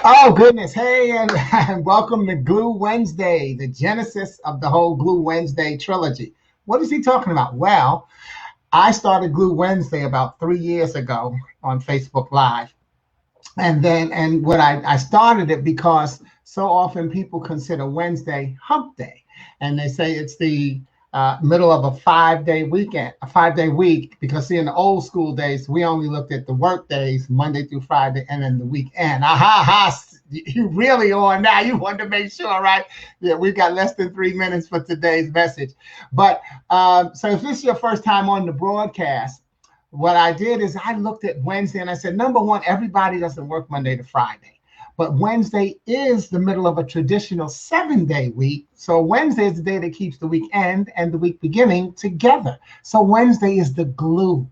Oh, goodness. Hey, and welcome to Glue Wednesday, the genesis of the whole Glue Wednesday trilogy. What is he talking about? Well, I started Glue Wednesday about 3 years ago on Facebook Live. And what I started it because so often people consider Wednesday hump day, and they say it's the middle of a 5 day weekend, a 5 day week. Because see, in the old school days, we only looked at the work days, Monday through Friday, and then the weekend. Aha, ha! You really on now? You want to make sure, right? Yeah, we've got less than 3 minutes for today's message. But so if this is your first time on the broadcast, what I did is I looked at Wednesday and I said, number one, everybody doesn't work Monday to Friday. But Wednesday is the middle of a traditional 7 day week. So Wednesday is the day that keeps the weekend and the week beginning together. So Wednesday is the glue.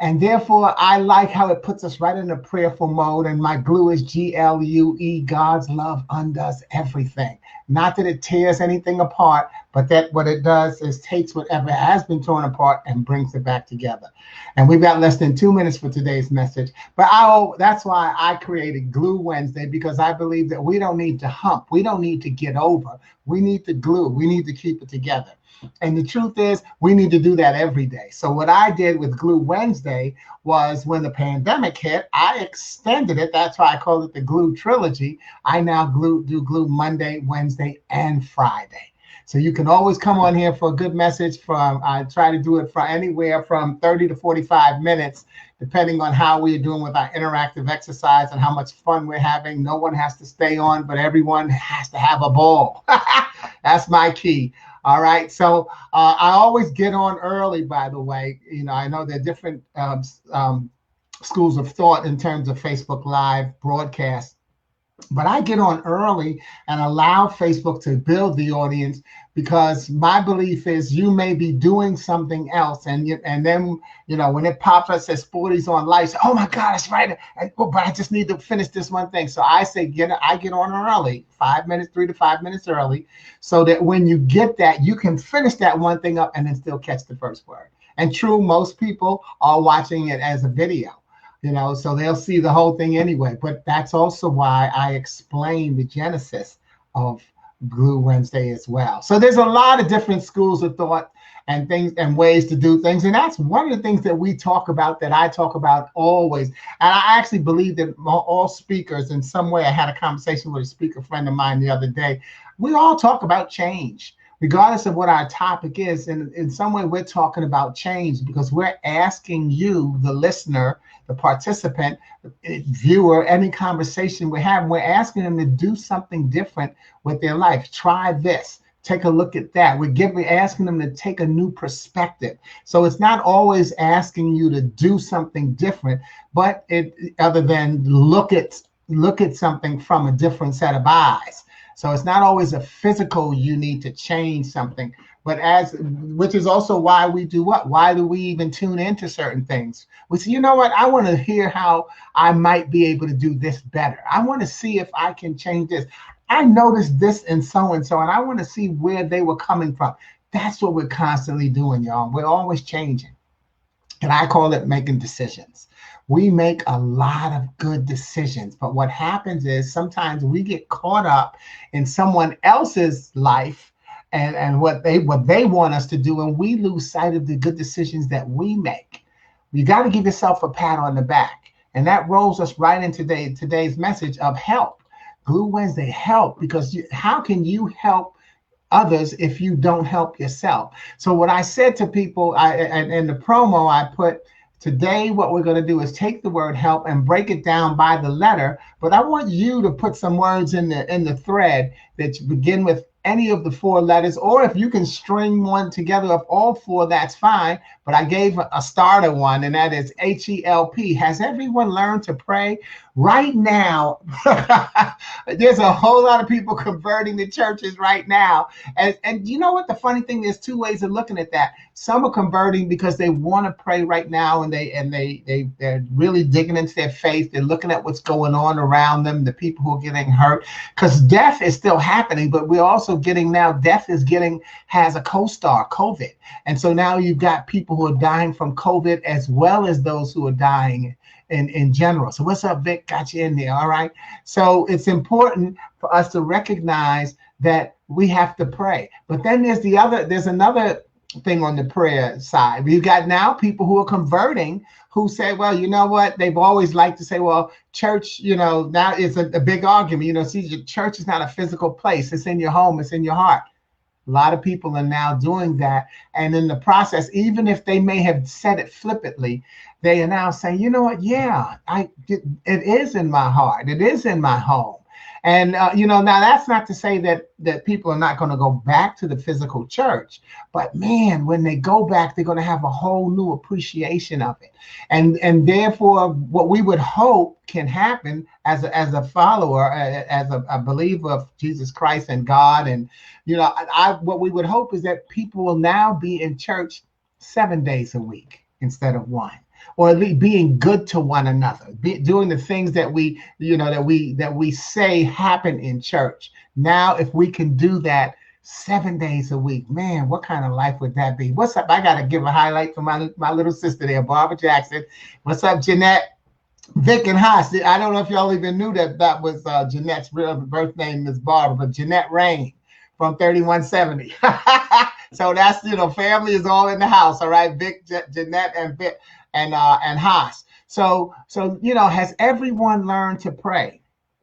And therefore, I like how it puts us right in a prayerful mode. And my glue is GLUE. God's love undoes everything. Not that it tears anything apart, but that what it does is takes whatever has been torn apart and brings it back together. And we've got less than 2 minutes for today's message. But that's why I created Glue Wednesday, because I believe that we don't need to hump. We don't need to get over. We need to glue. We need to keep it together. And the truth is, we need to do that every day. So what I did with Glue Wednesday was, when the pandemic hit, I extended it. That's why I call it the Glue Trilogy. I now do Glue Monday, Wednesday, and Friday. So you can always come on here for a good message. I try to do it for anywhere from 30 to 45 minutes, depending on how we're doing with our interactive exercise and how much fun we're having. No one has to stay on, but everyone has to have a ball. That's my key. All right. So I always get on early, by the way. I know there are different schools of thought in terms of Facebook Live broadcasts. But I get on early and allow Facebook to build the audience, because my belief is you may be doing something else, and then when it pops up, says 40s on live, say, oh my God, that's right. But I just need to finish this one thing. So I say I get on early, 5 minutes, 3 to 5 minutes early, so that when you get that, you can finish that one thing up and then still catch the first word. And true, most people are watching it as a video. So they'll see the whole thing anyway. But that's also why I explain the genesis of Glue Wednesday as well. So there's a lot of different schools of thought and things and ways to do things. And that's one of the things that we talk about, that I talk about always. And I actually believe that all speakers, in some way, I had a conversation with a speaker friend of mine the other day. We all talk about change, regardless of what our topic is. And in some way, we're talking about change, because we're asking you, the listener, the participant, viewer, any conversation we're having, we're asking them to do something different with their life. Try this. Take a look at that. We're asking them to take a new perspective. So it's not always asking you to do something different, but other than look at something from a different set of eyes. So it's not always a physical, you need to change something, but which is also why we do what? Why do we even tune into certain things? We say, you know what? I want to hear how I might be able to do this better. I want to see if I can change this. I noticed this and so, and I want to see where they were coming from. That's what we're constantly doing, y'all. We're always changing. And I call it making decisions. We make a lot of good decisions, but what happens is sometimes we get caught up in someone else's life and what they want us to do, and we lose sight of the good decisions that we make. You got to give yourself a pat on the back, and that rolls us right into today's message of help. Glue Wednesday, help, because how can you help others if you don't help yourself? So what I said to people, in the promo, I put, today, what we're going to do is take the word help and break it down by the letter. But I want you to put some words in the thread that begin with any of the 4 letters, or if you can string one together of all 4, that's fine. But I gave a starter one, and that is HELP. Has everyone learned to pray? Right now, there's a whole lot of people converting to churches right now. And you know what? The funny thing, there's 2 ways of looking at that. Some are converting because they want to pray right now, and they're really digging into their faith. They're looking at what's going on around them, the people who are getting hurt, because death is still happening, but we're also getting now, has a co-star, COVID. And so now you've got people who are dying from COVID as well as those who are dying in general. So what's up, Vic? Got you in there. All right. So it's important for us to recognize that we have to pray. But then there's another thing on the prayer side. We've got now people who are converting who say, well, you know what? They've always liked to say, well, church, now it's a big argument. See, your church is not a physical place. It's in your home. It's in your heart. A lot of people are now doing that. And in the process, even if they may have said it flippantly, they are now saying, you know what? Yeah, it is in my heart. It is in my home. And, now that's not to say that people are not going to go back to the physical church. But, man, when they go back, they're going to have a whole new appreciation of it. And therefore, what we would hope can happen as a follower, as a believer of Jesus Christ and God. And, what we would hope is that people will now be in church 7 days a week instead of one. Or at least being good to one another, doing the things that we say happen in church. Now, if we can do that 7 days a week, man, what kind of life would that be? What's up? I got to give a highlight for my little sister there, Barbara Jackson. What's up, Jeanette? Vic and Haas. I don't know if y'all even knew that was Jeanette's real birth name is Barbara, but Jeanette Rain from 3170. So that's, family is all in the house. All right, Vic, Jeanette, and Vic. And Haas. So has everyone learned to pray?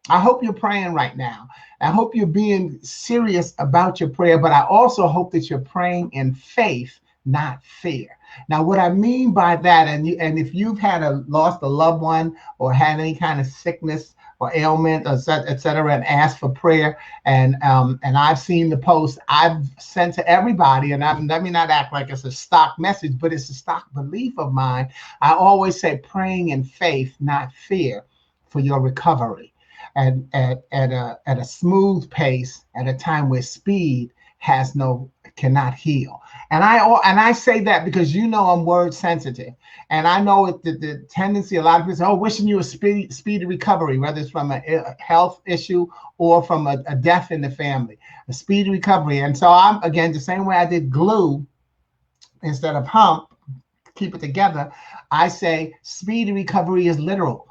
I hope you're praying right now. I hope you're being serious about your prayer, but I also hope that you're praying in faith, not fear. Now, what I mean by that, and if you've lost a loved one or had any kind of sickness or ailment, or et cetera, and asked for prayer, and I've seen the post I've sent to everybody, and let me not act like it's a stock message, but it's a stock belief of mine. I always say praying in faith, not fear, for your recovery, and at a smooth pace, at a time where speed cannot heal. And I say that because I'm word sensitive, and I know the tendency, a lot of people say, wishing you a speedy recovery, whether it's from a health issue or from a death in the family, a speedy recovery. And so I'm, again, the same way I did glue instead of hump, keep it together, I say speedy recovery is literal.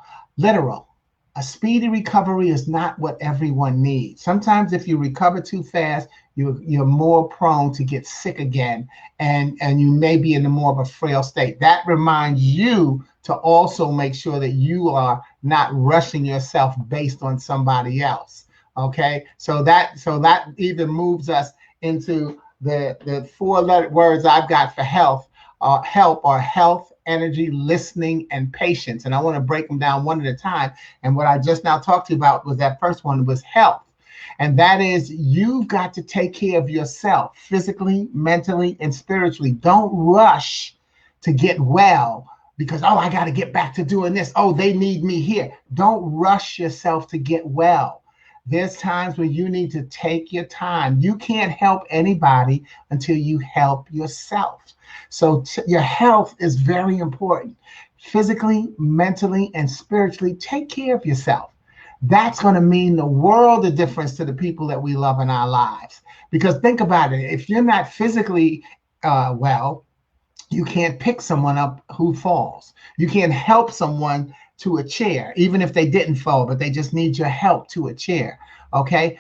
A speedy recovery is not what everyone needs. Sometimes if you recover too fast, you're more prone to get sick again, and you may be in a more of a frail state. That reminds you to also make sure that you are not rushing yourself based on somebody else. Okay, so that even moves us into the 4 words I've got for health. Help are health, energy, listening, and patience. And I want to break them down one at a time. And what I just now talked to you about was that first one was health. And that is, you've got to take care of yourself physically, mentally, and spiritually. Don't rush to get well because, I got to get back to doing this. They need me here. Don't rush yourself to get well. There's times when you need to take your time. You can't help anybody until you help yourself. So your health is very important. Physically, mentally, and spiritually, take care of yourself. That's going to mean the world of difference to the people that we love in our lives. Because think about it. If you're not physically well, you can't pick someone up who falls. You can't help someone to a chair, even if they didn't fall, but they just need your help to a chair. Okay.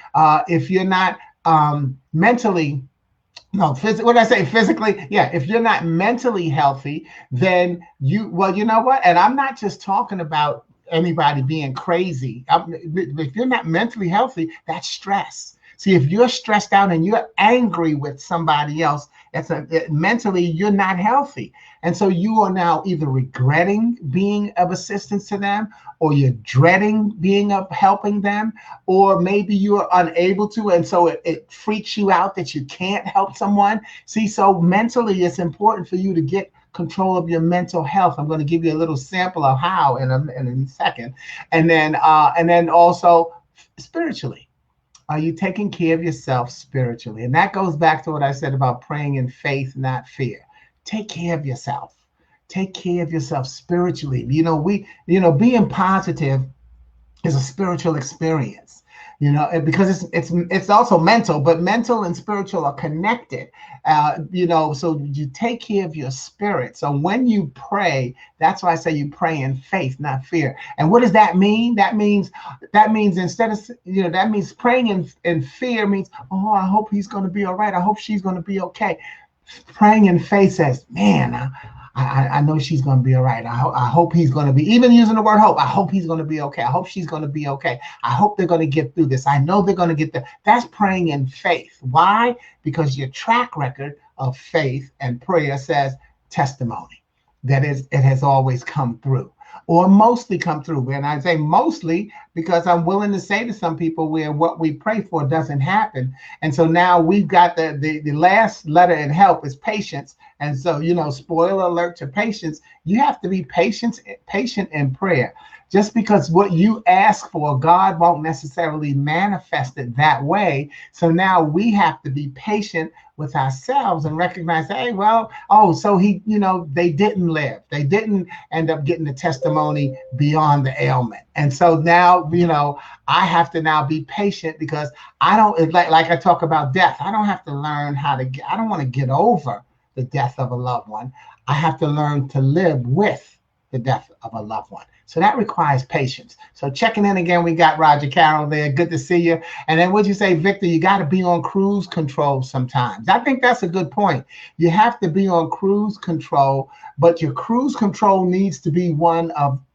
If you're not mentally, no, what did I say? Physically, yeah. If you're not mentally healthy, then you know what? And I'm not just talking about anybody being crazy. If you're not mentally healthy, that's stress. See, if you're stressed out and you're angry with somebody else, mentally you're not healthy. And so you are now either regretting being of assistance to them, or you're dreading being of helping them, or maybe you're unable to. And so it freaks you out that you can't help someone. See, so mentally it's important for you to get control of your mental health. I'm going to give you a little sample of how in a second. And then also spiritually. Are you taking care of yourself spiritually? And that goes back to what I said about praying in faith, not fear. Take care of yourself. Take care of yourself spiritually. Being positive is a spiritual experience. because it's also mental, but mental and spiritual are connected. So you take care of your spirit. So when you pray, that's why I say you pray in faith, not fear. And what does that mean? That means instead of, that means praying in fear means, oh, I hope he's going to be all right. I hope she's going to be okay. Praying in faith says, man, I know she's going to be all right. I hope he's going to be, even using the word hope, I hope he's going to be okay. I hope she's going to be okay. I hope they're going to get through this. I know they're going to get there. That's praying in faith. Why? Because your track record of faith and prayer says testimony. That is, it has always come through, or mostly come through. And I say mostly because I'm willing to say to some people where what we pray for doesn't happen. And so now we've got the last letter in help is patience. And so, spoiler alert to patience, you have to be patient in prayer. Just because what you ask for, God won't necessarily manifest it that way. So now we have to be patient with ourselves and recognize, hey, well, so they didn't live. They didn't end up getting the testimony beyond the ailment. And so now, I have to now be patient because I don't, like I talk about death. I don't have to learn I don't want to get over the death of a loved one. I have to learn to live with the death of a loved one. So that requires patience. So checking in again, we got Roger Carroll there. Good to see you. And then what'd you say, Victor? You got to be on cruise control sometimes. I think that's a good point. You have to be on cruise control, but your cruise control needs to be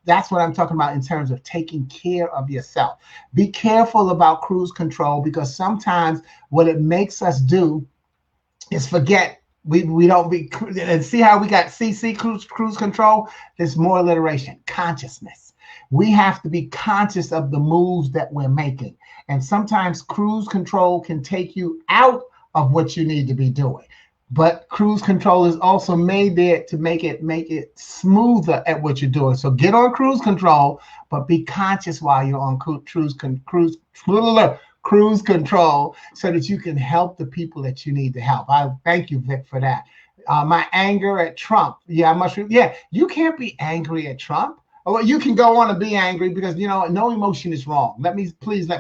that's what I'm talking about in terms of taking care of yourself. Be careful about cruise control, because sometimes what it makes us do is forget. We don't be, and see how we got CC, cruise control. There's more alliteration, consciousness. We have to be conscious of the moves that we're making. And sometimes cruise control can take you out of what you need to be doing. But cruise control is also made there to make it smoother at what you're doing. So get on cruise control, but be conscious while you're on cruise control, so that you can help the people that you need to help. I thank you, Vic, for that. My anger at Trump. You can't be angry at Trump. Well, you can go on and be angry because, no emotion is wrong. Let me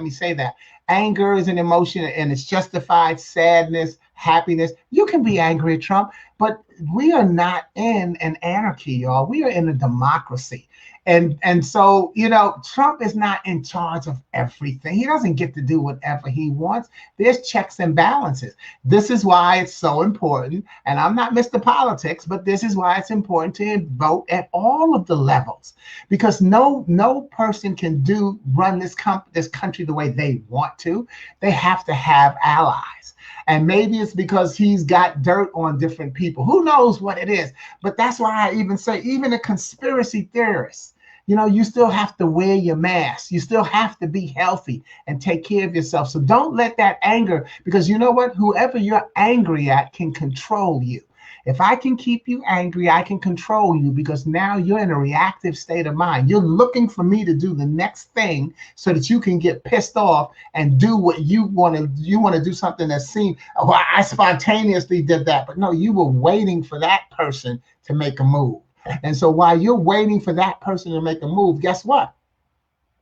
say that. Anger is an emotion and it's justified. Sadness, happiness. You can be angry at Trump, but we are not in an anarchy, y'all. We are in a democracy. And so, Trump is not in charge of everything. He doesn't get to do whatever he wants. There's checks and balances. This is why it's so important. And I'm not Mr. Politics, but this is why it's important to vote at all of the levels, because no person can run this country the way they want to. They have to have allies. And maybe it's because he's got dirt on different people. Who knows what it is? But that's why I even say, even a conspiracy theorist, you still have to wear your mask. You still have to be healthy and take care of yourself. So don't let that anger, because you know what? Whoever you're angry at can control you. If I can keep you angry, I can control you, because now you're in a reactive state of mind. You're looking for me to do the next thing so that you can get pissed off and do what you want to. You want to do something that seems, well, I spontaneously did that. But no, you were waiting for that person to make a move. And so while you're waiting for that person to make a move, guess what?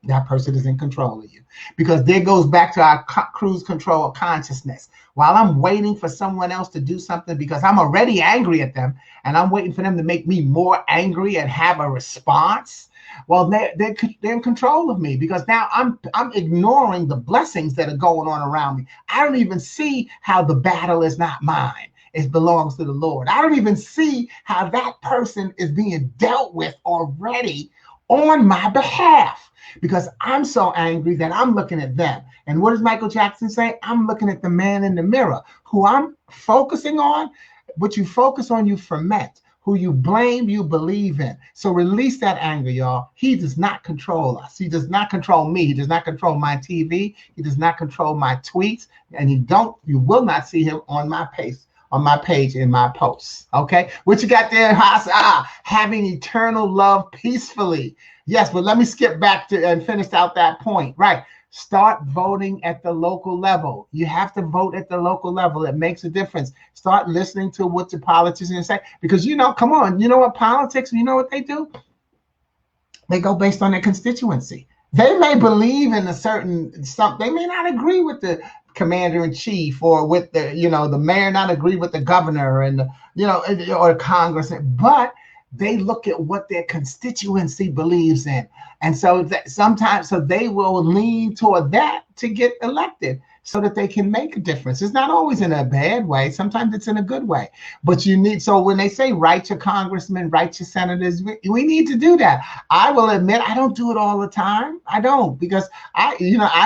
That person is in control of you, because there goes back to our cruise control of consciousness. While I'm waiting for someone else to do something because I'm already angry at them, and I'm waiting for them to make me more angry and have a response, well, they're in control of me, because now I'm ignoring the blessings that are going on around me. I don't even see how the battle is not mine. It belongs to the Lord. I don't even see how that person is being dealt with already on my behalf, because I'm so angry that I'm looking at them. And what does Michael Jackson say? I'm looking at the man in the mirror. Who I'm focusing on, what you focus on, you ferment. Who you blame, you believe in. So release that anger, y'all. He does not control us. He does not control me. He does not control my TV. He does not control my tweets. And you will not see him on my page in my posts. Okay, what you got there? Having eternal love peacefully. Yes, but let me skip back to and finish out that point. Right, start voting at the local level. You have to vote at the local level. It makes a difference. Start listening to what the politicians say, because come on, you know what politics? You know what they do? They go based on their constituency. They may believe in a certain something. They may not agree with the commander in chief, or with the, the mayor, not agree with the governor, and or Congress, but they look at what their constituency believes in, and so that sometimes, so they will lean toward that to get elected, so that they can make a difference. It's not always in a bad way. Sometimes it's in a good way. But you need, so when they say write your congressmen, write your senators, we need to do that. I will admit I don't do it all the time. I don't, because I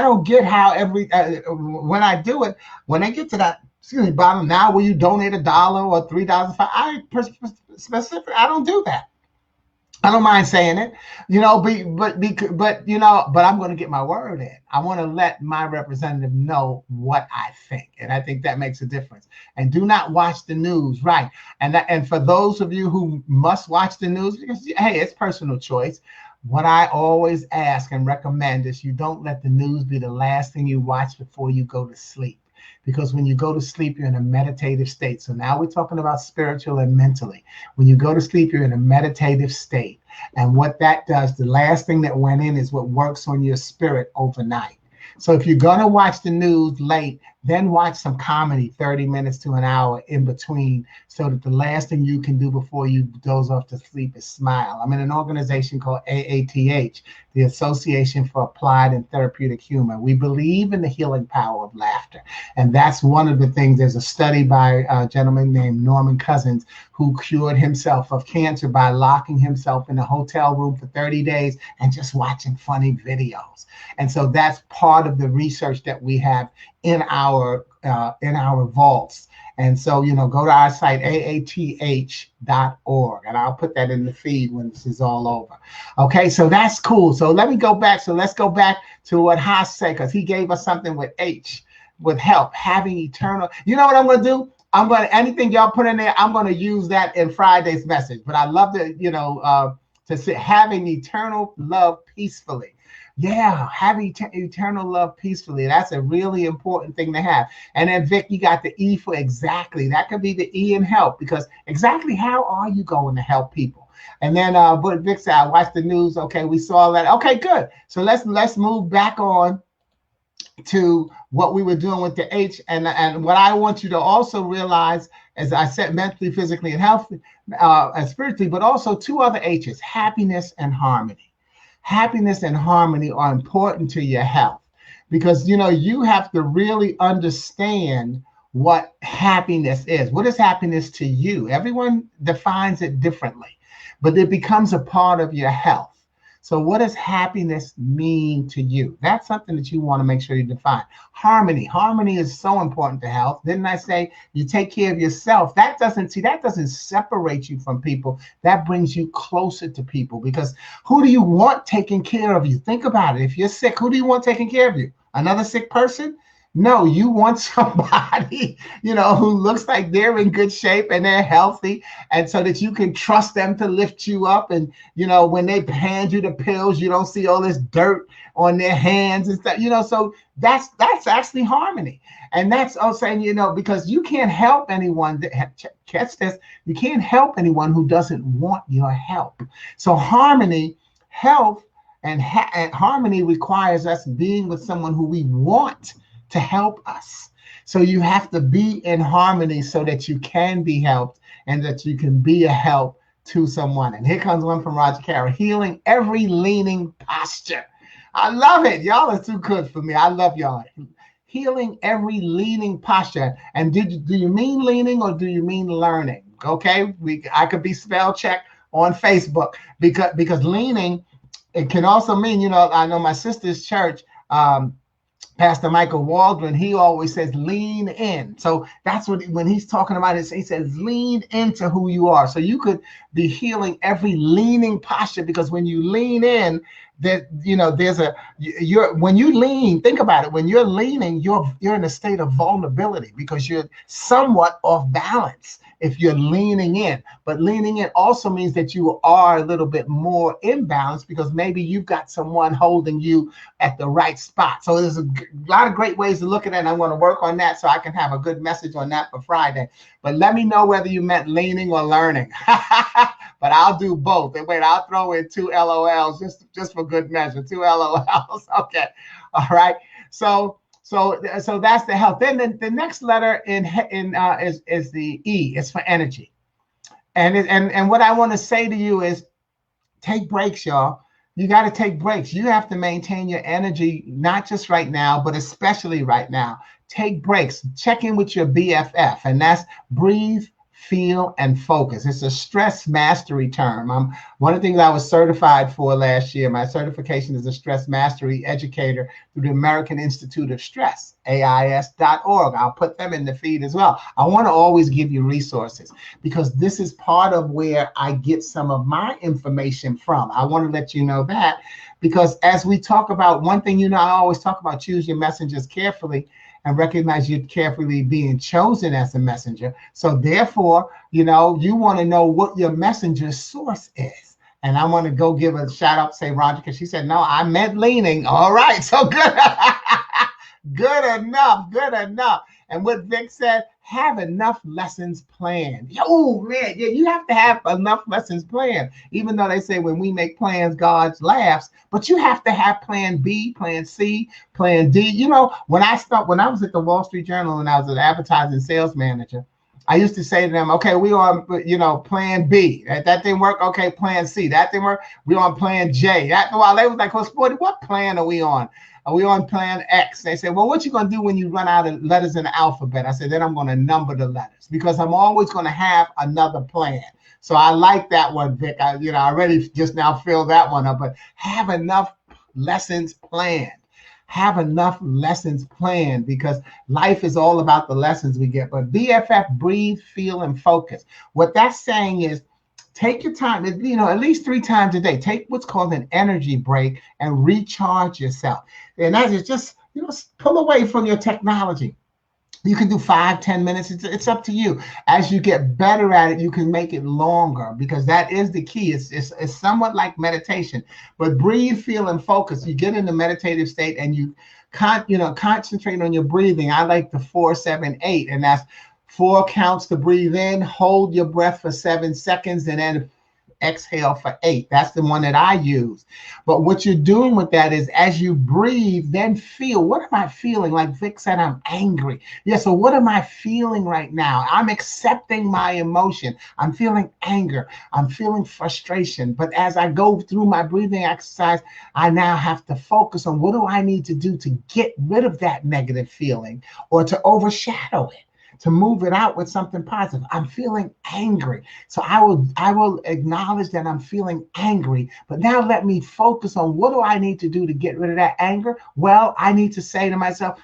don't get how when I do it, when they get to that, excuse me, bottom, now will you donate $1 or $3? Specific, I don't do that. I don't mind saying it, but I'm going to get my word in. I want to let my representative know what I think, and I think that makes a difference. And do not watch the news, right? And for those of you who must watch the news, because hey, it's personal choice. What I always ask and recommend is you don't let the news be the last thing you watch before you go to sleep. Because when you go to sleep, you're in a meditative state. So now we're talking about spiritual and mentally. When you go to sleep, you're in a meditative state. And what that does, the last thing that went in is what works on your spirit overnight. So if you're going to watch the news late, then watch some comedy, 30 minutes to an hour in between, so that the last thing you can do before you doze off to sleep is smile. I'm in an organization called AATH, the Association for Applied and Therapeutic Humor. We believe in the healing power of laughter. And that's one of the things. There's a study by a gentleman named Norman Cousins, who cured himself of cancer by locking himself in a hotel room for 30 days and just watching funny videos. And so that's part of the research that we have in our vaults. And so, go to our site, aath.org, and I'll put that in the feed when this is all over. Okay, so that's cool. So let me go back. So let's go back to what Haas said, because he gave us something with H, with help, having eternal. You know what I'm going to do? Anything y'all put in there, I'm going to use that in Friday's message. But I love to, to say having eternal love peacefully. Yeah, having eternal love peacefully. That's a really important thing to have. And then, Vic, you got the E for exactly. That could be the E in help, because exactly how are you going to help people? And then, but Vic said, I watched the news. Okay, we saw that. Okay, good. So let's move back on to what we were doing with the H. And what I want you to also realize, as I said, mentally, physically, and healthy, and spiritually, but also two other H's, happiness and harmony. Happiness and harmony are important to your health, because you have to really understand what happiness is. What is happiness to you? Everyone defines it differently, but it becomes a part of your health. So what does happiness mean to you? That's something that you want to make sure you define. Harmony is so important to health. Didn't I say you take care of yourself? That doesn't separate you from people. That brings you closer to people, because who do you want taking care of you? Think about it. If you're sick, who do you want taking care of you? Another sick person? No, you want somebody, who looks like they're in good shape and they're healthy, and so that you can trust them to lift you up. And, when they hand you the pills, you don't see all this dirt on their hands and stuff, so that's actually harmony. And that's also saying, because you can't help anyone catch this. You can't help anyone who doesn't want your help. So harmony, health, and harmony requires us being with someone who we want to help us. So you have to be in harmony so that you can be helped, and that you can be a help to someone. And here comes one from Roger Carroll: healing every leaning posture. I love it. Y'all are too good for me. I love y'all. Healing every leaning posture. And do you mean leaning, or do you mean learning? Okay, I could be spell checked on Facebook, because leaning, it can also mean, I know my sister's church, Pastor Michael Waldron, he always says lean in. So that's what, when he's talking about it, he says lean into who you are. So you could be healing every leaning posture, because when you lean in, that when you lean, think about it. When you're leaning, you're in a state of vulnerability, because you're somewhat off balance if you're leaning in. But leaning in also means that you are a little bit more imbalanced, because maybe you've got someone holding you at the right spot. So there's a lot of great ways to look at it, and I'm going to work on that so I can have a good message on that for Friday. But let me know whether you meant leaning or learning. but I'll do both. And wait, I'll throw in 2 LOLs just for good measure. 2 LOLs. Okay. All right. So that's the health. Then the next letter is the E. It's for energy. And what I want to say to you is take breaks, y'all. You got to take breaks. You have to maintain your energy, not just right now, but especially right now. Take breaks. Check in with your BFF, and that's breathe, feel, and focus. It's a stress mastery term. One of the things I was certified for last year, my certification is a stress mastery educator through the American Institute of Stress, AIS.org. I'll put them in the feed as well. I want to always give you resources because this is part of where I get some of my information from. I want to let you know that because as we talk about one thing, I always talk about choose your messengers carefully and recognize you're carefully being chosen as a messenger. So therefore, you want to know what your messenger source is. And I want to go give a shout out, say Roger, because she said, no, I meant leaning. All right, so good. Good enough. And what Vic said, have enough lessons planned. Oh, man, yeah, you have to have enough lessons planned. Even though they say when we make plans, God laughs, but you have to have plan B, plan C, plan D. When I was at the Wall Street Journal and I was an advertising sales manager, I used to say to them, okay, we on, plan B. That didn't work. Okay, plan C. That didn't work. We on plan J. After a while, they was like, well, Sporty, what plan are we on? Are we on plan X? They said, well, what you going to do when you run out of letters in the alphabet? I said, then I'm going to number the letters because I'm always going to have another plan. So I like that one, Vic. I already just now filled that one up, but have enough lessons planned. Have enough lessons planned because life is all about the lessons we get. But BFF, breathe, feel, and focus. What that's saying is take your time, at least 3 times a day. Take what's called an energy break and recharge yourself. And that is just, pull away from your technology. You can do 5-10 minutes. It's up to you. As you get better at it, you can make it longer because that is the key. It's somewhat like meditation. But breathe, feel, and focus. You get in the meditative state and you concentrate on your breathing. I like the 4-7-8, and that's 4 counts to breathe in, hold your breath for 7 seconds, and then exhale for 8. That's the one that I use. But what you're doing with that is as you breathe, then feel, what am I feeling? Like Vic said, I'm angry. Yeah, so what am I feeling right now? I'm accepting my emotion. I'm feeling anger. I'm feeling frustration. But as I go through my breathing exercise, I now have to focus on what do I need to do to get rid of that negative feeling or to overshadow it, to move it out with something positive. I'm feeling angry. So I will acknowledge that I'm feeling angry, but now let me focus on what do I need to do to get rid of that anger? Well, I need to say to myself,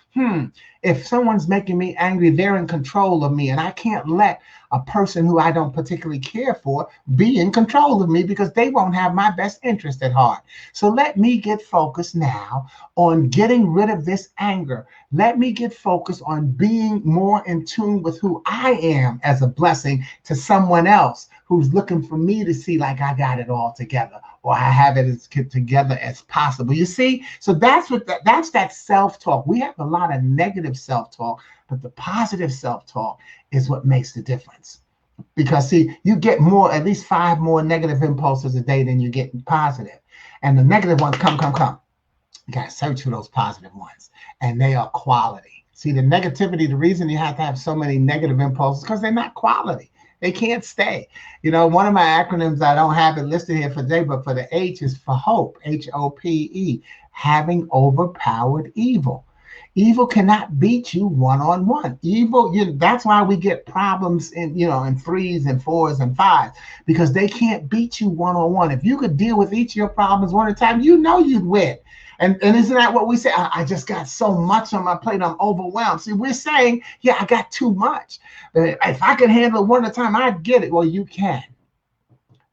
if someone's making me angry, they're in control of me, and I can't let a person who I don't particularly care for be in control of me because they won't have my best interest at heart. So let me get focused now on getting rid of this anger. Let me get focused on being more in tune with who I am as a blessing to someone else who's looking for me to see like I got it all together or I have it as together as possible. You see? So that's that self-talk. We have a lot of negative self-talk, but the positive self-talk is what makes the difference. Because see, you get at least 5 more negative impulses a day than you get positive. And the negative ones come. You got to search for those positive ones. And they are quality. See, the negativity, the reason you have to have so many negative impulses because they're not quality. They can't stay. One of my acronyms, I don't have it listed here for today, but for the H is for hope, HOPE, having overpowered evil. Evil cannot beat you one-on-one. Evil, that's why we get problems in 3s and 4s and 5s, because they can't beat you one-on-one. If you could deal with each of your problems one at a time, you'd win. And isn't that what we say? I just got so much on my plate, I'm overwhelmed. See, we're saying, yeah, I got too much. If I could handle it one at a time, I'd get it. Well, you can.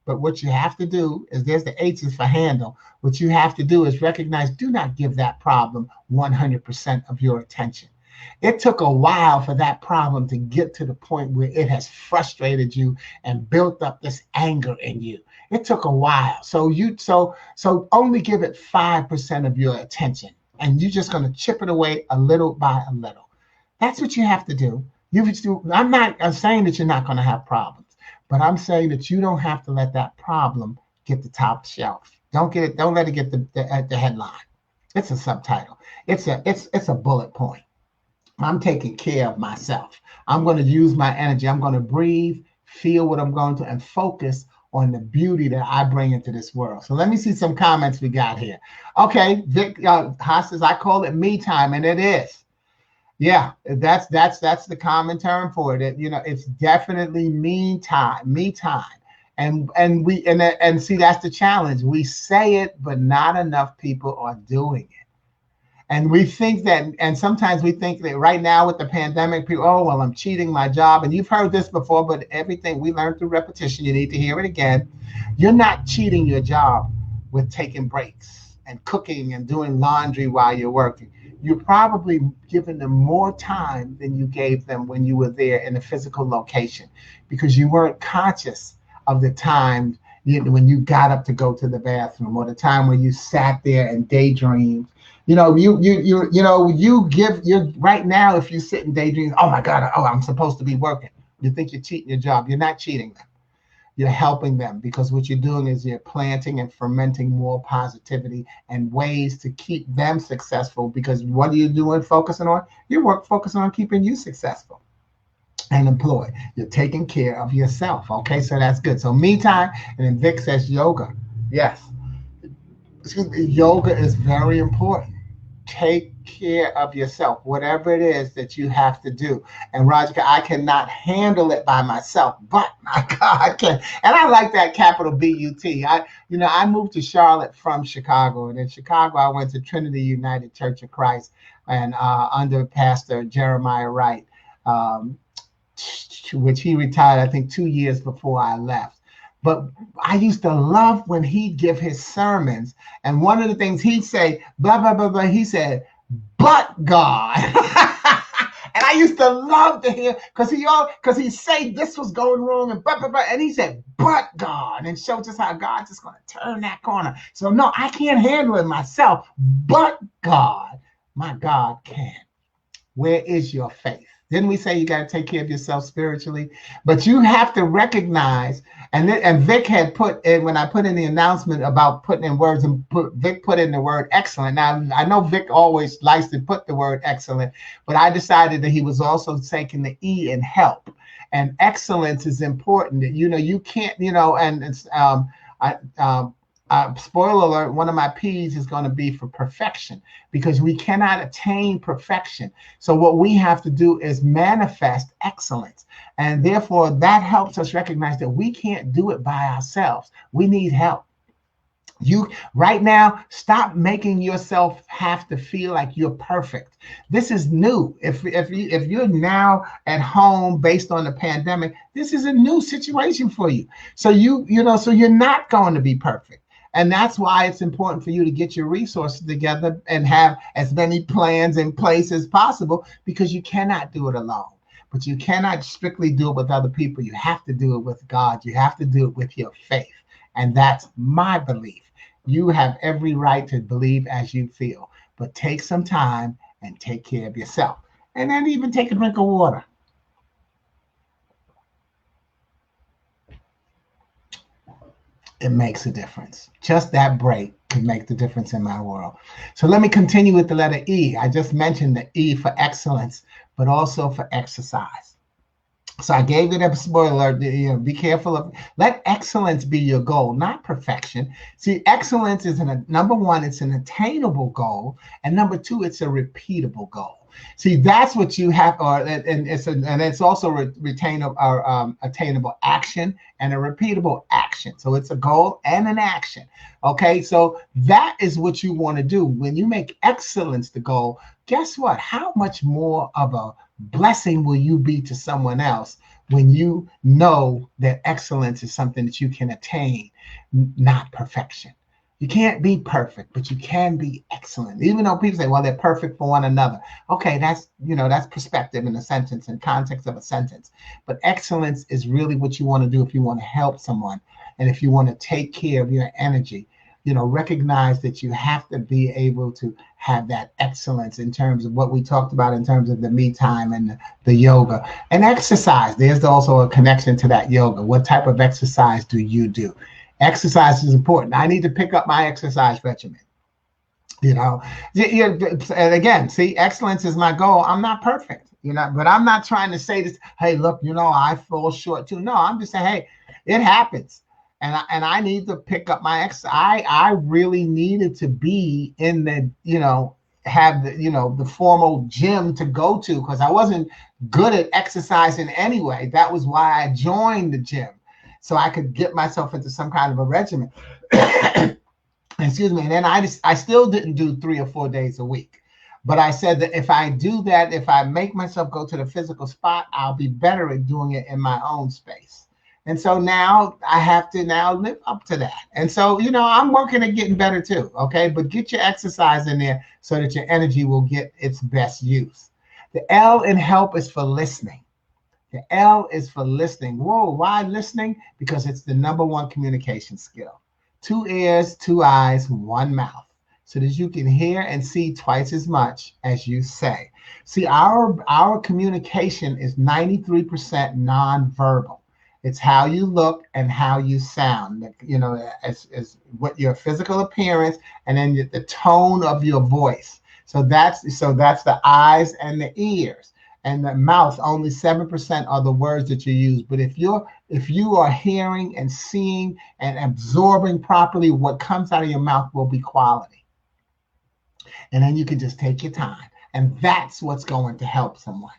But what you have to do is, there's the H is for handle. What you have to do is recognize, do not give that problem 100% of your attention. It took a while for that problem to get to the point where it has frustrated you and built up this anger in you. It took a while. So only give it 5% of your attention, and you're just going to chip it away a little by a little. That's what you have to do. I'm saying that you're not going to have problems, But I'm saying that you don't have to let that problem get the top shelf. Don't get it. Don't let it get the headline. It's a subtitle. It's a bullet point. I'm taking care of myself. I'm going to use my energy. I'm going to breathe, feel what I'm going to, and focus on the beauty that I bring into this world. So let me see some comments we got here. Okay, Vic Haas says, I call it me time, and it is. Yeah, that's the common term for it. It's definitely me time. And see, that's the challenge. We say it, but not enough people are doing it. And we think that, and sometimes we think that right now with the pandemic, people, oh, well, I'm cheating my job. And you've heard this before, but everything we learn through repetition, you need to hear it again. You're not cheating your job with taking breaks and cooking and doing laundry while you're working. You're probably giving them more time than you gave them when you were there in a physical location, because you weren't conscious of the time when you got up to go to the bathroom, or the time when you sat there and daydreamed. You're right now, if you sit and daydream, oh my God, oh, I'm supposed to be working. You think you're cheating your job. You're not cheating them. You're helping them, because what you're doing is you're planting and fermenting more positivity and ways to keep them successful. Because what are you doing focusing on? Focusing on keeping you successful and employed. You're taking care of yourself. Okay, so that's good. So me time, and then Vic says yoga. Yes. Yoga is very important. Take care of yourself, whatever it is that you have to do. And Roger, I cannot handle it by myself, but my God, I can. And I like that capital B-U-T. I moved to Charlotte from Chicago, and in Chicago, I went to Trinity United Church of Christ, and under Pastor Jeremiah Wright, which he retired, I think, 2 years before I left. But I used to love when he'd give his sermons. And one of the things he'd say, blah, blah, blah, blah, he said, but God. And I used to love to hear, because he'd say this was going wrong, and blah, blah, blah. And he said, but God, and showed us how God's just going to turn that corner. So no, I can't handle it myself, but God, my God can. Where is your faith? Didn't we say you got to take care of yourself spiritually? But you have to recognize, and Vic had put in, when I put in the announcement about putting in words, and Vic put in the word excellent. Now, I know Vic always likes to put the word excellent, but I decided that he was also taking the E in help. And excellence is important. You can't, and it's, spoiler alert, one of my P's is going to be for perfection, because we cannot attain perfection. So what we have to do is manifest excellence. And therefore, that helps us recognize that we can't do it by ourselves. We need help. You right now, stop making yourself have to feel like you're perfect. This is new. If you're now at home based on the pandemic, this is a new situation for you. So so you're not going to be perfect. And that's why it's important for you to get your resources together and have as many plans in place as possible, because you cannot do it alone. But you cannot strictly do it with other people. You have to do it with God. You have to do it with your faith. And that's my belief. You have every right to believe as you feel, but take some time and take care of yourself. And then even take a drink of water. It makes a difference. Just that break can make the difference in my world. So let me continue with the letter E. I just mentioned the E for excellence, but also for exercise. So I gave it a spoiler. Be careful of, let excellence be your goal, not perfection. See, excellence is number one, it's an attainable goal, and number two, it's a repeatable goal. See, that's what you have, and it's also attainable action and a repeatable action. So it's a goal and an action. Okay, so that is what you want to do. When you make excellence the goal, guess what? How much more of a blessing will you be to someone else when you know that excellence is something that you can attain, not perfection. You can't be perfect, but you can be excellent. Even though people say, well, they're perfect for one another. Okay, that's perspective in a sentence and context of a sentence. But excellence is really what you want to do if you want to help someone and if you want to take care of your energy. recognize that you have to be able to have that excellence in terms of what we talked about in terms of the me time and the yoga and exercise. There's also a connection to that yoga. What type of exercise do you do? Exercise is important. I need to pick up my exercise regimen. you know and again, see, excellence is my goal. I'm not perfect, but I'm not trying to say this, hey, look, I fall short too. No, I'm just saying, hey, it happens. And I need to pick up my I really needed to be in the, have the formal gym to go to, because I wasn't good at exercising anyway. That was why I joined the gym, so I could get myself into some kind of a regimen. Excuse me. And then I still didn't do 3 or 4 days a week. But I said that if I do that, if I make myself go to the physical spot, I'll be better at doing it in my own space. And so now I have to now live up to that. And so, I'm working at getting better too. Okay. But get your exercise in there so that your energy will get its best use. The L in help is for listening. The L is for listening. Whoa, why listening? Because it's the number one communication skill. 2 ears, 2 eyes, 1 mouth, so that you can hear and see twice as much as you say. See, our communication is 93% nonverbal. It's how you look and how you sound, as what your physical appearance, and then the tone of your voice. So that's the eyes and the ears. And the mouth, only 7% are the words that you use. But if you are hearing and seeing and absorbing properly, what comes out of your mouth will be quality. And then you can just take your time. And that's what's going to help someone.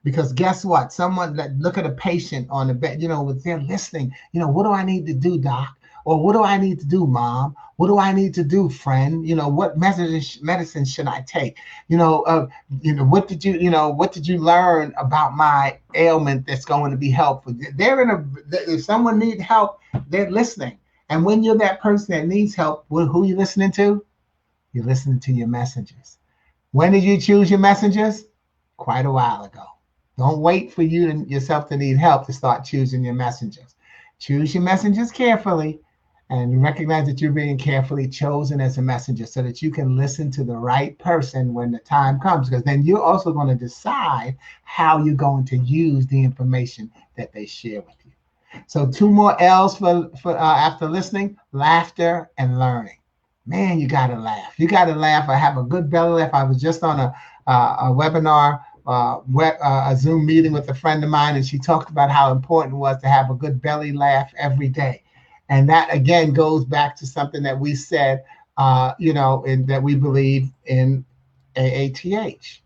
Because guess what? Someone that look at a patient on the bed, with they're listening, what do I need to do, doc? Or what do I need to do, mom? What do I need to do, friend? What medicine should I take? What did you learn about my ailment that's going to be helpful? If someone needs help, they're listening. And when you're that person that needs help, who are you listening to? You're listening to your messengers. When did you choose your messengers? Quite a while ago. Don't wait for yourself to need help to start choosing your messengers. Choose your messengers carefully, and recognize that you're being carefully chosen as a messenger so that you can listen to the right person when the time comes, because then you're also going to decide how you're going to use the information that they share with you. So 2 more L's for after listening: laughter and learning. Man, you got to laugh. You got to laugh. I have a good belly laugh. I was just on a webinar, a Zoom meeting with a friend of mine, and she talked about how important it was to have a good belly laugh every day. And that, again, goes back to something that we said, that we believe in AATH.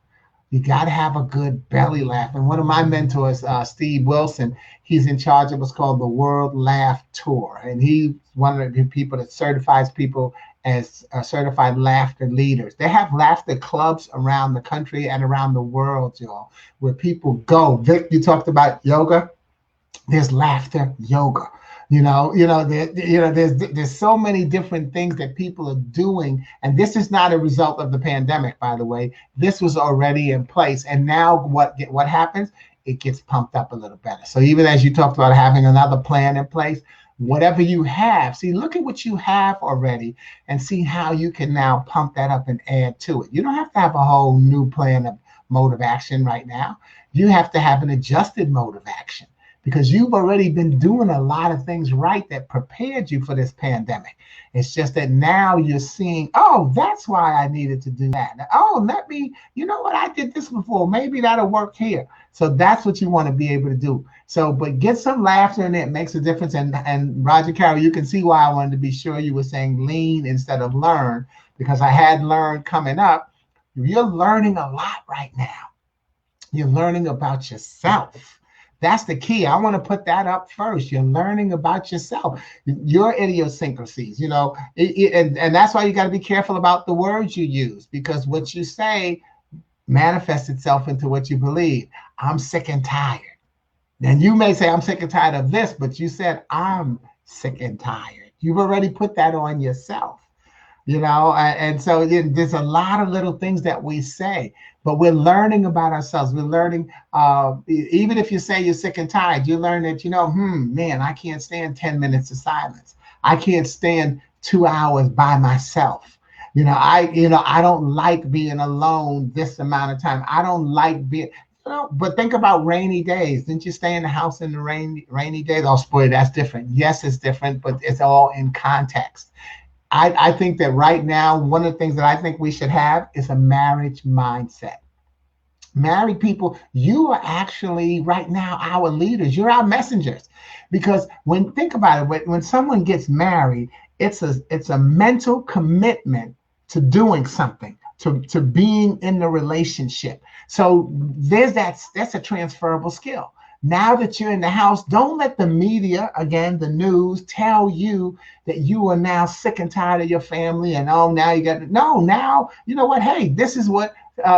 You got to have a good belly laugh. And one of my mentors, Steve Wilson, he's in charge of what's called the World Laugh Tour. And he's one of the people that certifies people as certified laughter leaders. They have laughter clubs around the country and around the world, y'all, where people go. Vic, you talked about yoga. There's laughter yoga. There's so many different things that people are doing, and this is not a result of the pandemic, by the way. This was already in place, and now what happens? It gets pumped up a little better. So even as you talked about having another plan in place, whatever you have, see, look at what you have already, and see how you can now pump that up and add to it. You don't have to have a whole new plan of mode of action right now. You have to have an adjusted mode of action, because you've already been doing a lot of things right that prepared you for this pandemic. It's just that now you're seeing, oh, that's why I needed to do that. Oh, I did this before. Maybe that'll work here. So that's what you want to be able to do. So, but get some laughter in it. It makes a difference. And Roger Carroll, you can see why I wanted to be sure you were saying lean instead of learn, because I had learn coming up. You're learning a lot right now. You're learning about yourself. That's the key. I want to put that up first. You're learning about yourself, your idiosyncrasies, and that's why you got to be careful about the words you use, because what you say manifests itself into what you believe. I'm sick and tired. And you may say, I'm sick and tired of this, but you said, I'm sick and tired. You've already put that on yourself. And so there's a lot of little things that we say, but we're learning about ourselves. We're learning, even if you say you're sick and tired, you learn that, man, I can't stand 10 minutes of silence. I can't stand 2 hours by myself. I don't like being alone this amount of time. I don't like being, but think about rainy days. Didn't you stay in the house in the rainy days? Oh, spoiler, that's different. Yes, it's different, but it's all in context. I think that right now, one of the things that I think we should have is a marriage mindset. Married people, you are actually right now our leaders. You're our messengers, because think about it, when someone gets married, it's a mental commitment to doing something, to being in the relationship. So that's a transferable skill. Now that you're in the house, don't let the media, again, the news, tell you that you are now sick and tired of your family, and oh, now you got to, no, now you know what? Hey, this is what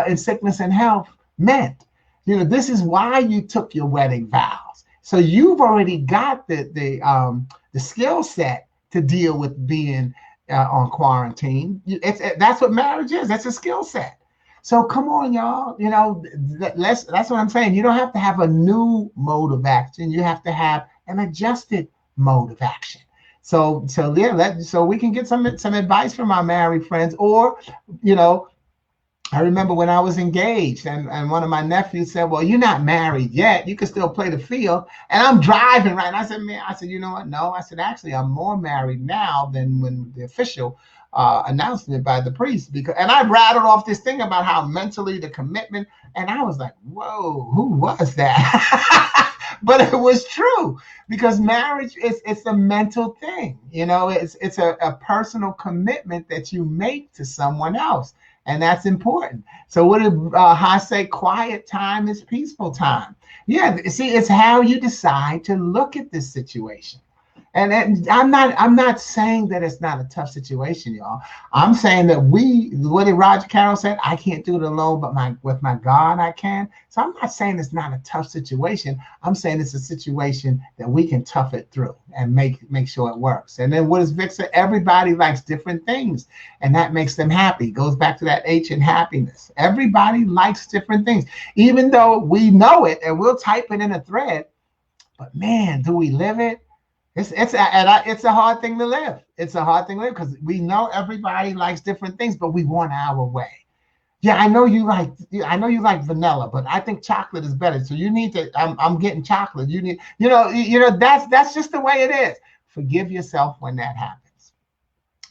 in sickness and health meant. This is why you took your wedding vows. So you've already got the skill set to deal with being on quarantine. That's what marriage is. That's a skill set. So come on, y'all. That's what I'm saying. You don't have to have a new mode of action. You have to have an adjusted mode of action. So we can get some advice from our married friends, or you know I remember when I was engaged, and one of my nephews said, well, you're not married yet. You can still play the field. And I'm driving, right? And I said, you know what? No, I said, actually, I'm more married now than when the official announcement by the priest. And I rattled off this thing about how mentally the commitment, and I was like, whoa, who was that? But it was true, because marriage it's a mental thing. It's a personal commitment that you make to someone else. And that's important. So what did Ha say? Quiet time is peaceful time. Yeah, see, it's how you decide to look at this situation. And I'm not saying that it's not a tough situation, y'all. I'm saying that what did Roger Carroll said? I can't do it alone, but with my God I can. So I'm not saying it's not a tough situation. I'm saying it's a situation that we can tough it through and make sure it works. And then what does Vic say? Everybody likes different things, and that makes them happy. Goes back to that H in happiness. Everybody likes different things, even though we know it and we'll type it in a thread. But man, do we live it? It's a hard thing to live. It's a hard thing to live, because we know everybody likes different things, but we want our way. Yeah, I know you like vanilla, but I think chocolate is better. So you need to. I'm getting chocolate. You need. That's just the way it is. Forgive yourself when that happens,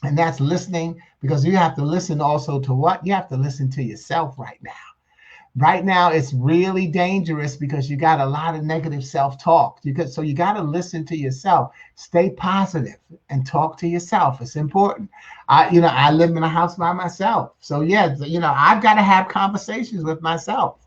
and that's listening, because you have to listen also to what? You have to listen to yourself right now. Right now, it's really dangerous, because you got a lot of negative self-talk. So you got to listen to yourself. Stay positive and talk to yourself. It's important. I live in a house by myself. So yeah, I've got to have conversations with myself.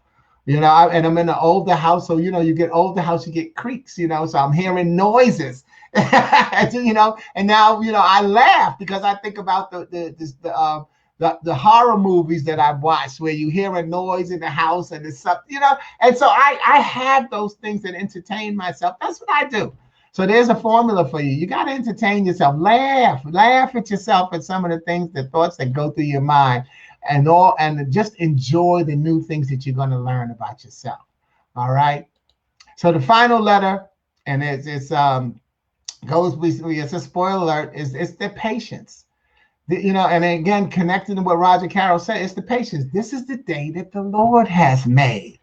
And I'm in an older house. So, you get older house, you get creaks, so I'm hearing noises, and now, I laugh because I think about the horror movies that I've watched, where you hear a noise in the house and it's something, and so I have those things that entertain myself. That's what I do. So there's a formula for you. You got to entertain yourself. Laugh at yourself at some of the things, the thoughts that go through your mind, and just enjoy the new things that you're going to learn about yourself. All right. So the final letter, and it's a spoiler alert, it's the patience. And again, connecting to what Roger Carroll said, it's the patience. This is the day that the Lord has made.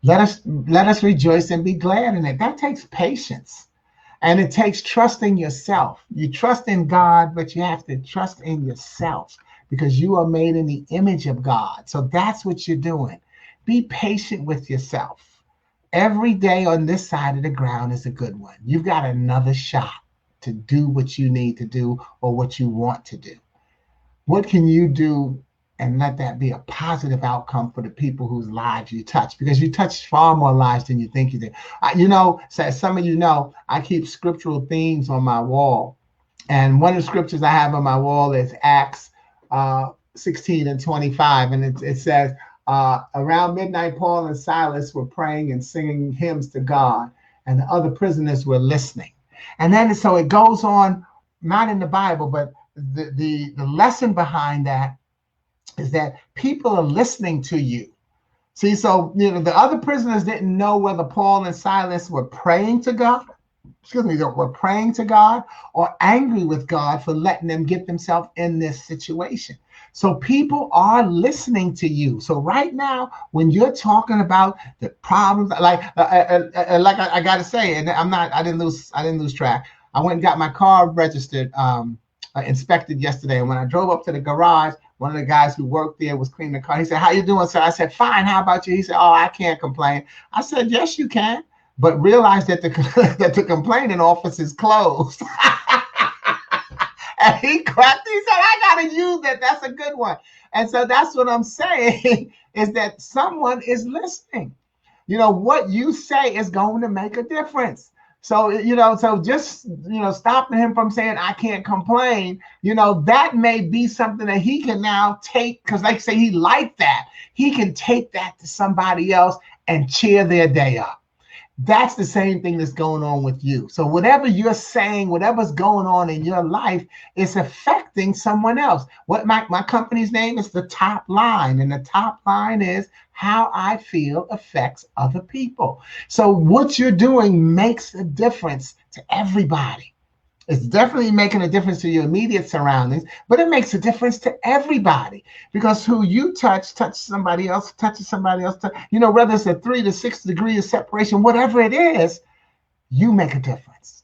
Let us rejoice and be glad in it. That takes patience. And it takes trusting yourself. You trust in God, but you have to trust in yourself, because you are made in the image of God. So that's what you're doing. Be patient with yourself. Every day on this side of the ground is a good one. You've got another shot to do what you need to do, or what you want to do. What can you do, and let that be a positive outcome for the people whose lives you touch? Because you touch far more lives than you think you did. So some of I keep scriptural themes on my wall. And one of the scriptures I have on my wall is Acts 16 and 25. And it says, around midnight, Paul and Silas were praying and singing hymns to God, and the other prisoners were listening. And then so it goes on, not in the Bible, but the lesson behind that is that people are listening to you. See, so the other prisoners didn't know whether Paul and Silas were praying to God excuse me, that were praying to God or angry with God for letting them get themselves in this situation. So people are listening to you. So right now, when you're talking about the problems, I got to say, and I didn't lose track. I went and got my car registered, inspected yesterday. And when I drove up to the garage, one of the guys who worked there was cleaning the car. He said, "How you doing, sir?" I said, "Fine. How about you?" He said, "Oh, I can't complain." I said, "Yes, you can, but realize that the that the complaining office is closed." And he cracked. He said, "I gotta use that. That's a good one." And so that's what I'm saying is that someone is listening. What you say is going to make a difference. So so just stopping him from saying I can't complain, that may be something that he can now take, because like say he liked that, he can take that to somebody else and cheer their day up. That's the same thing that's going on with you. So whatever you're saying, whatever's going on in your life is affecting someone else. What my company's name is The Top Line, and the top line is how I feel affects other people. So what you're doing makes a difference to everybody. It's definitely making a difference to your immediate surroundings, but it makes a difference to everybody, because who you touches somebody else, touches somebody else. Whether it's a 3 to 6 degree of separation, whatever it is, you make a difference.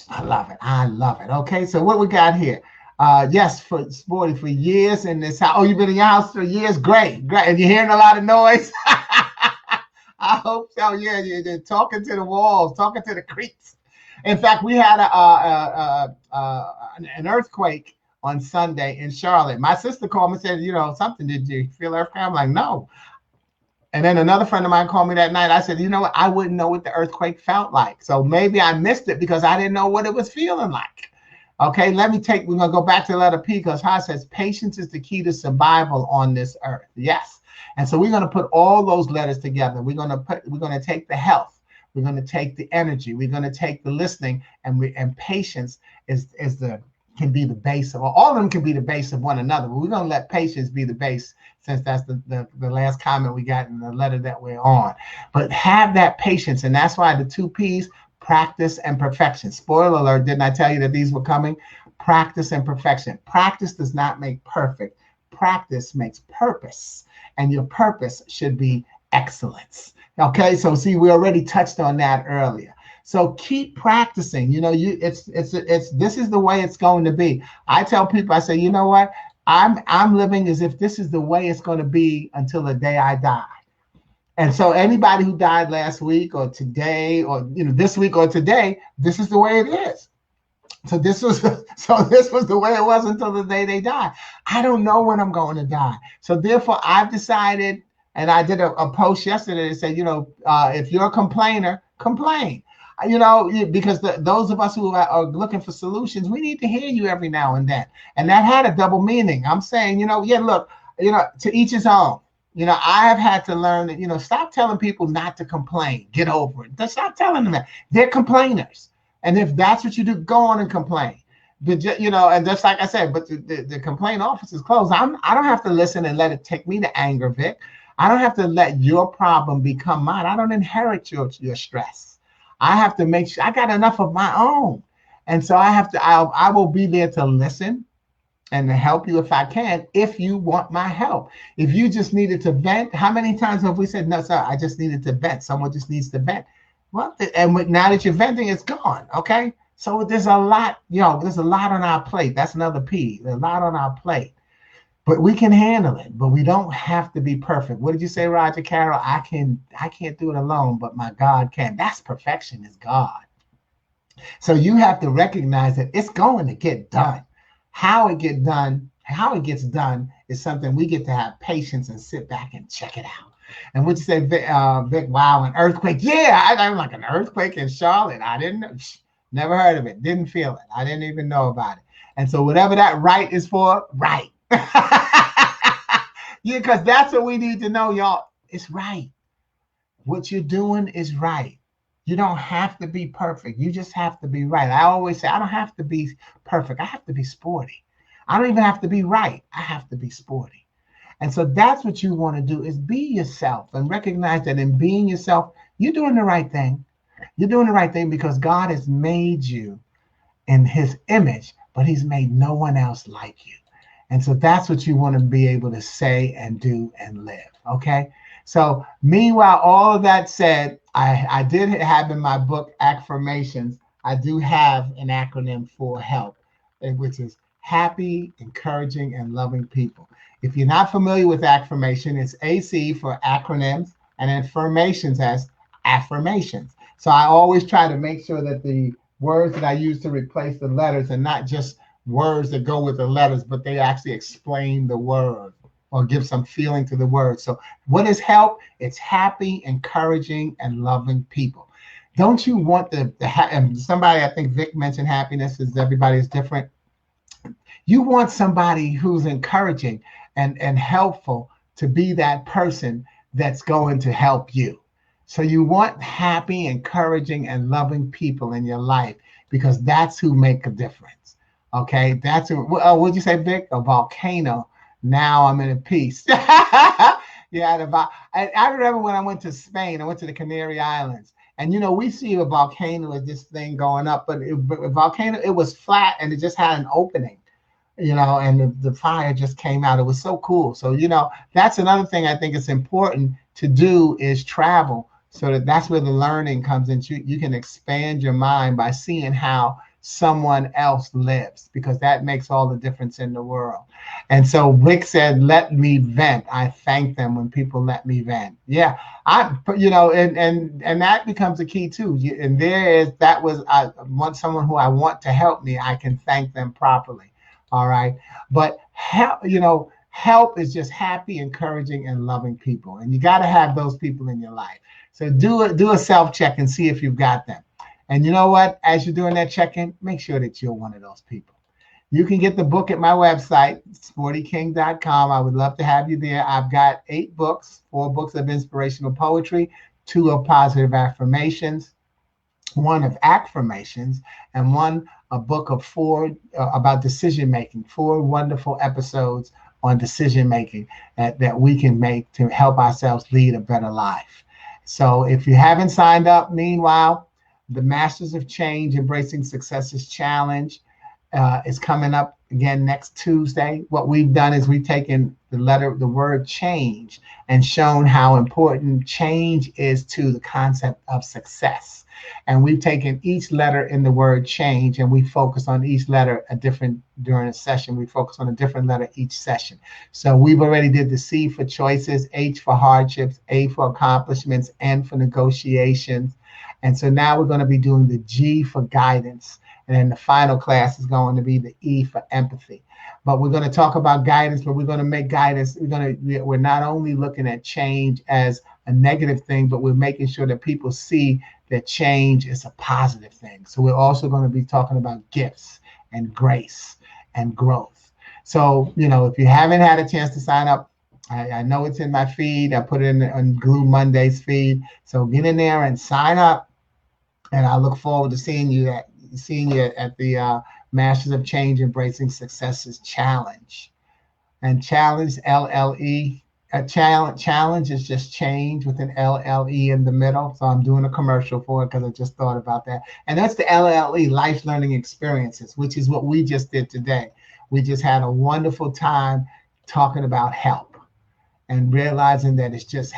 I love it. I love it. Okay, so what we got here? Yes, for sporty for years in this house. Oh, you've been in your house for years? Great, great. And you're hearing a lot of noise? I hope so. Yeah, you're talking to the walls, talking to the creaks. In fact, we had an earthquake on Sunday in Charlotte. My sister called me and said, something, did you feel earthquake? I'm like, no. And then another friend of mine called me that night. I said, you know what? I wouldn't know what the earthquake felt like. So maybe I missed it because I didn't know what it was feeling like. Okay, we're going to go back to the letter P, because Ha says patience is the key to survival on this earth. Yes. And so we're going to put all those letters together. We're going to take the health. We're going to take the energy. We're going to take the listening, and patience can be the base of all of them. Can be the base of one another. But we're going to let patience be the base, since that's the last comment we got in the letter that we're on. But have that patience, and that's why the 2 P's: practice and perfection. Spoiler alert, didn't I tell you that these were coming? Practice and perfection. Practice does not make perfect. Practice makes purpose, and your purpose should be excellence. Okay, so see, we already touched on that earlier. So keep practicing. It's this is the way it's going to be. I tell people, I say, you know what? I'm living as if this is the way it's going to be until the day I die. And so anybody who died last week or today, or this week or today, this is the way it is. So this was the way it was until the day they die. I don't know when I'm going to die. So therefore, I've decided, and I did a post yesterday that said, if you're a complainer, complain. Because those of us who are looking for solutions, we need to hear you every now and then. And that had a double meaning. I'm saying, look, to each his own. I have had to learn that, stop telling people not to complain. Get over it. Stop telling them that. They're complainers. And if that's what you do, go on and complain. And just like I said, but the complaint office is closed. I don't have to listen and let it take me to anger, Vic. I don't have to let your problem become mine. I don't inherit your stress. I have to make sure I got enough of my own. And so I will be there to listen and to help you if I can, if you want my help. If you just needed to vent, how many times have we said, no, sir, I just needed to vent. Someone just needs to vent. Well, and now that you're venting, it's gone. Okay. So there's a lot, there's a lot on our plate. That's another P. There's a lot on our plate, but we can handle it, but we don't have to be perfect. What did you say, Roger Carroll? I can't do it alone, but my God can. That's perfection, is God. So you have to recognize that it's going to get done. How it gets done is something we get to have patience and sit back and check it out. And would you say, Vic, wow, an earthquake? Yeah, I'm like, an earthquake in Charlotte. I didn't know, never heard of it, didn't feel it. I didn't even know about it. And so whatever that right is for, right. Yeah, because that's what we need to know, y'all. It's right. What you're doing is right. You don't have to be perfect. You just have to be right. I always say, I don't have to be perfect. I have to be sporty. I don't even have to be right. I have to be sporty. And so that's what you want to do, is be yourself and recognize that in being yourself, you're doing the right thing. You're doing the right thing because God has made you in his image, but he's made no one else like you. And so that's what you want to be able to say and do and live. Okay. So meanwhile, all of that said, I did have in my book, Affirmations, I do have an acronym for HELP, which is happy, encouraging, and loving people. If you're not familiar with affirmation, it's AC for acronyms and affirmations as affirmations. So I always try to make sure that the words that I use to replace the letters are not just words that go with the letters, but they actually explain the word or give some feeling to the word. So what is help? It's happy, encouraging, and loving people. Don't you want and somebody, I think Vic mentioned happiness is everybody is different. You want somebody who's encouraging and helpful to be that person that's going to help you. So you want happy, encouraging, and loving people in your life because that's who make a difference. Okay, that's what'd you say, Vic? A volcano. Now I'm in a peace. Yeah, I remember when I went to Spain. I went to the Canary Islands, and we see a volcano as this thing going up, but a volcano, it was flat and it just had an opening. And the fire just came out. It was so cool. So, that's another thing I think it's important to do is travel so that's where the learning comes in. You can expand your mind by seeing how someone else lives because that makes all the difference in the world. And so Rick said, let me vent. I thank them when people let me vent. Yeah, and that becomes a key too. I want someone who I want to help me. I can thank them properly. All right. But help is just happy, encouraging, and loving people. And you got to have those people in your life. So do a self-check and see if you've got them. And you know what? As you're doing that check-in, make sure that you're one of those people. You can get the book at my website, sportyking.com. I would love to have you there. I've got 8 books, 4 books of inspirational poetry, 2 of positive affirmations, 1 of affirmations, and 1 a book of 4 about decision making, 4 wonderful episodes on decision making that we can make to help ourselves lead a better life. So if you haven't signed up, meanwhile, the Masters of Change Embracing Successes Challenge is coming up again next Tuesday. What we've done is we've taken the word change, and shown how important change is to the concept of success. And we've taken each letter in the word change, and we focus on each letter during a session. We focus on a different letter each session. So we've already did the C for choices, H for hardships, A for accomplishments, N for negotiations. And so now we're going to be doing the G for guidance. And then the final class is going to be the E for empathy. But we're going to talk about guidance, but we're going to make guidance. We're not only looking at change as a negative thing, but we're making sure that people see that change is a positive thing. So we're also going to be talking about gifts and grace and growth. So, if you haven't had a chance to sign up, I know it's in my feed. I put it in Glue Monday's feed. So get in there and sign up. And I look forward to seeing you at the Masters of Change Embracing Successes Challenge. And challenge, LLE. Challenge is just change with an LLE in the middle. So I'm doing a commercial for it because I just thought about that. And that's the LLE, Life Learning Experiences, which is what we just did today. We just had a wonderful time talking about help and realizing that it just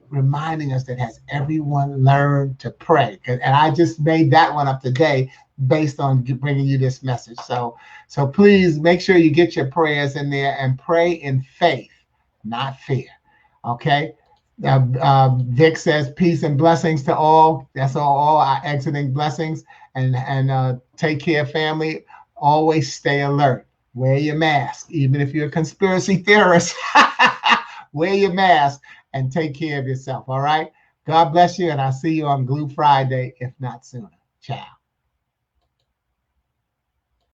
reminding us that has everyone learn to pray. And I just made that one up today based on bringing you this message. So please make sure you get your prayers in there and pray in faith, not fear. Okay. Vic says peace and blessings to all. That's all our exiting blessings. And take care, family. Always stay alert. Wear your mask, even if you're a conspiracy theorist. Wear your mask and take care of yourself. All right. God bless you. And I'll see you on Glue Friday, if not sooner. Ciao.